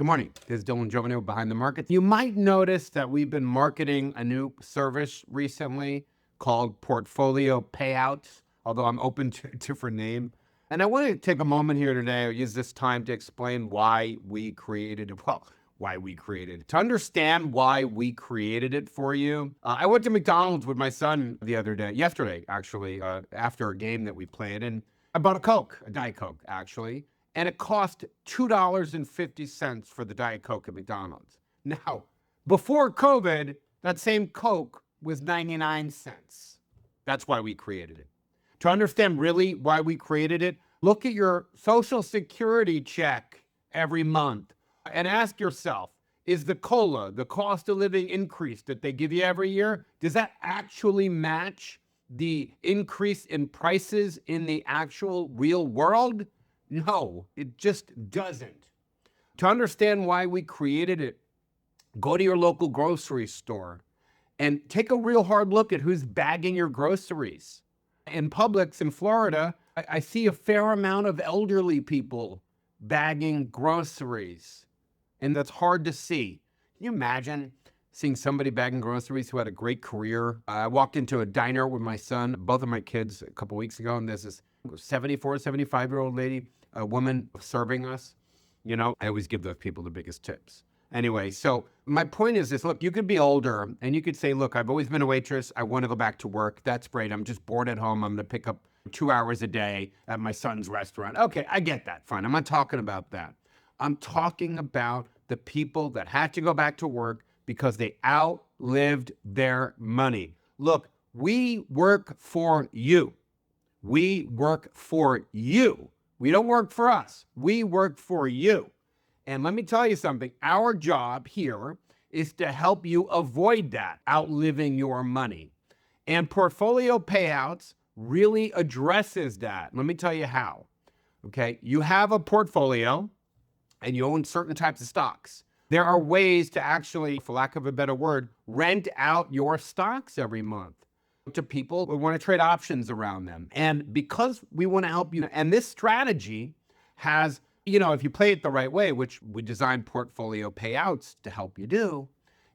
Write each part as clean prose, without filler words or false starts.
Good morning. This is Dylan Jovine behind the market. You might notice that we've been marketing a new service recently called Portfolio Payouts, although I'm open to a different name. And I want to take a moment here today, or use this time to explain why we created it. Well, why we created it. To understand why we created it for you, I went to McDonald's with my son yesterday, actually, after a game that we played. And I bought a Coke, a Diet Coke, actually. And it cost $2.50 for the Diet Coke at McDonald's. Now, before COVID, that same Coke was 99 cents. That's why we created it. To understand really why we created it, look at your Social Security check every month and ask yourself, is the COLA, the cost of living increase that they give you every year, does that actually match the increase in prices in the actual real world? No, it just doesn't. To understand why we created it, go to your local grocery store and take a real hard look at who's bagging your groceries. In Publix in Florida, I see a fair amount of elderly people bagging groceries, and that's hard to see. Can you imagine seeing somebody bagging groceries who had a great career? I walked into a diner with my son, both of my kids, a couple weeks ago, and there's this 74, 75-year-old lady, a woman serving us. You know, I always give those people the biggest tips. Anyway, so my point is this, look, you could be older and you could say, look, I've always been a waitress. I want to go back to work. That's great. I'm just bored at home. I'm going to pick up 2 hours a day at my son's restaurant. Okay, I get that. Fine. I'm not talking about that. I'm talking about the people that had to go back to work because they outlived their money. Look, we work for you. We work for you. We don't work for us. We work for you. And let me tell you something. Our job here is to help you avoid that, outliving your money. And Portfolio Payouts really addresses that. Let me tell you how. Okay, you have a portfolio and you own certain types of stocks. There are ways to actually, for lack of a better word, rent out your stocks every month to people who want to trade options around them. And because we want to help you, and this strategy has, if you play it the right way, which we designed Portfolio Payouts to help you do,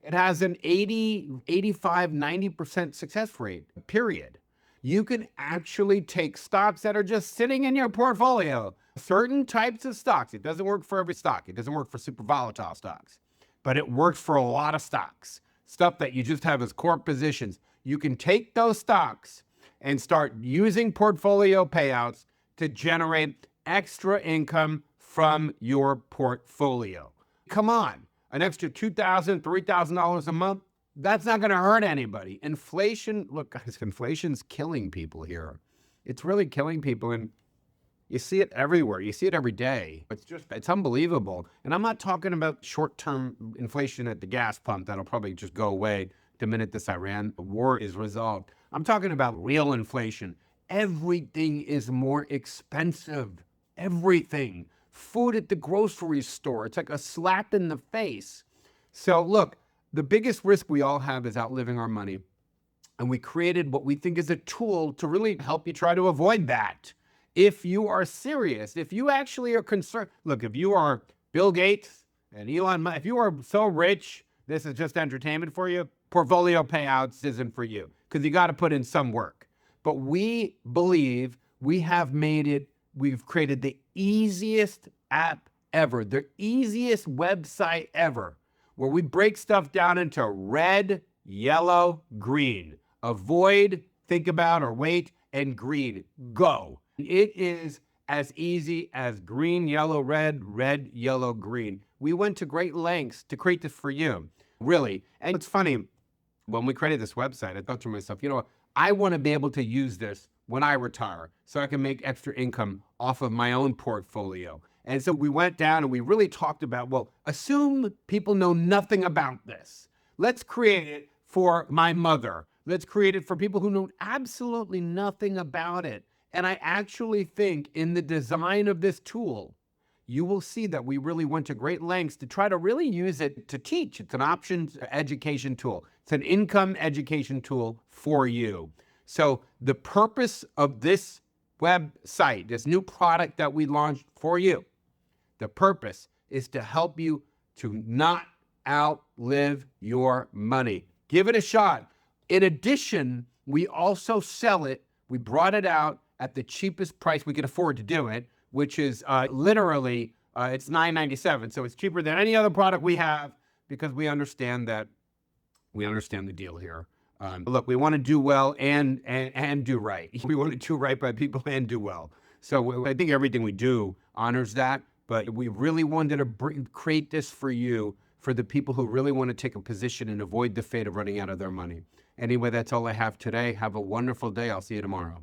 it has an 80, 85, 90% success rate, period. You can actually take stocks that are just sitting in your portfolio, certain types of stocks. It doesn't work for every stock. It doesn't work for super volatile stocks, but it works for a lot of stocks, stuff that you just have as core positions. You can take those stocks and start using Portfolio Payouts to generate extra income from your portfolio. Come on, an extra $2,000, $3,000 a month, that's not going to hurt anybody. Inflation, look, guys, inflation's killing people here. It's really killing people, and you see it everywhere. You see it every day. It's unbelievable. And I'm not talking about short-term inflation at the gas pump that'll probably just go away the minute this Iran war is resolved. I'm talking about real inflation. Everything is more expensive. Everything. Food at the grocery store. It's like a slap in the face. So look, the biggest risk we all have is outliving our money. And we created what we think is a tool to really help you try to avoid that. If you are serious, if you actually are concerned, look, if you are Bill Gates and Elon Musk, if you are so rich, this is just entertainment for you, Portfolio Payouts isn't for you because you got to put in some work. But we believe we've created the easiest app ever, the easiest website ever, where we break stuff down into red, yellow, green. Avoid, think about, or wait, and green. Go. It is as easy as green, yellow, red, yellow, green. We went to great lengths to create this for you, really. And it's funny, when we created this website, I thought to myself, I want to be able to use this when I retire so I can make extra income off of my own portfolio. And so we went down and we really talked about, well, assume people know nothing about this. Let's create it for my mother. Let's create it for people who know absolutely nothing about it. And I actually think in the design of this tool, you will see that we really went to great lengths to try to really use it to teach. It's an options education tool. It's an income education tool for you. So the purpose of this website, this new product that we launched for you, the purpose is to help you to not outlive your money. Give it a shot. In addition, we also sell it. We brought it out at the cheapest price we could afford to do it, which is literally, it's $9.97. So it's cheaper than any other product we have, because we understand the deal here. Look, we want to do well and do right. We want to do right by people and do well. So I think everything we do honors that, but we really wanted to create this for you, for the people who really want to take a position and avoid the fate of running out of their money. Anyway, that's all I have today. Have a wonderful day. I'll see you tomorrow.